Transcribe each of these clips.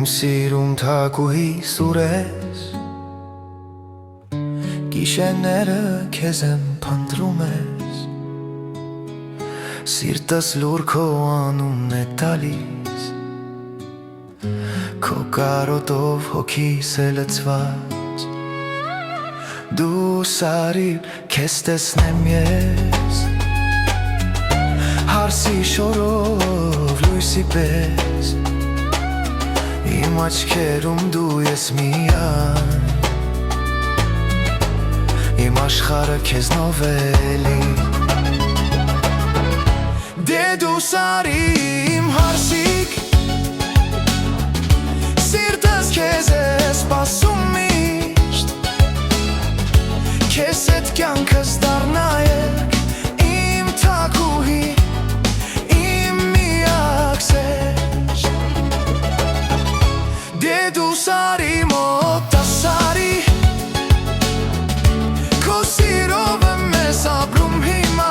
Իմ սիրում թակուհի սուրես Գիշերները քեզ եմ փնտրում ես Սիրտս լուր քո անունն է տալիս Քո կարոտով հոգիս է լցված Դու սարիր քեզ տեսնեմ ես Հարսի շորով լույսի պես Իմ աչքերում դու ես միայն Իմ աշխարհը քեզնով էլի Դե դու սարի իմ հարսիկ Սիրտս քեզ է սպասում միշտ Քեզ հետ կյանքս դառնայեք Իմ թակուհի Իմ միակ սեր Դե դու սարի մոտ ասարի Քո սիրով եմ ես ապրում հիմա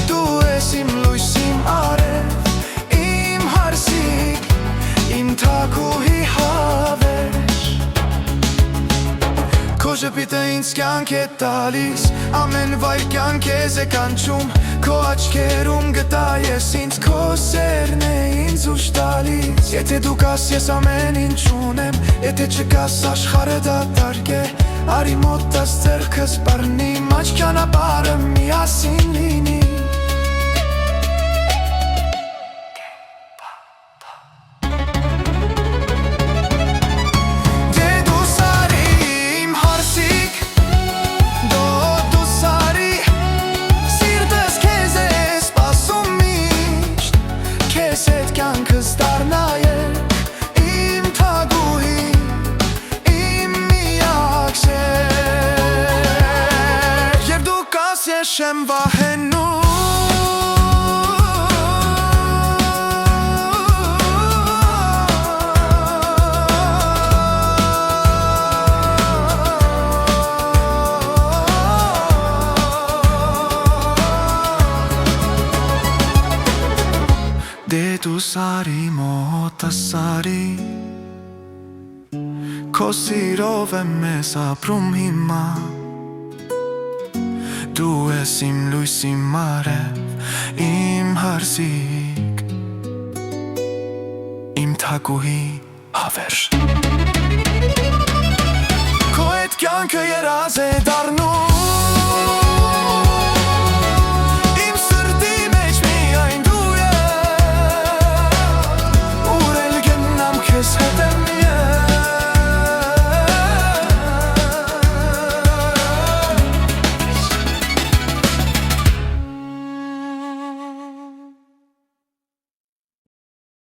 Դու ես իմ լույս, իմ արև Իմ հարսիկ, իմ թակուհի հավերժ Քո ժպիտը ինձ կյանք է տալիս Ամեն վայրկյան քեզ է կանչում Քո աչքերում գտա ես ինձ Քո սերն է ինձ ուժ տալիս Եթե դու կաս ես ամեն ինչ ունեմ Եթե չկաս աշխարհը դատարկ է Արի մոտս ձեռքս բռնի Աչք ճանապարհը միասին լինի Դե դու սարի իմ հարսիկ Դու սարի Սիրտս քեզ է սպասում միշտ Քեզ հետ կյանքս դառնայեք Իմ թագուհի Իմ միակ սեր Եվ դու կաս ես չեմ վահենում Դե դու սարի մոտ ասարի Քո սիրով եմ ես ապրում հիմա Դու ես իմ լույս, իմ արև Իմ հարսիկ Իմ թակուհի հավերժ Քո հետ կյանքը երազ է դառնում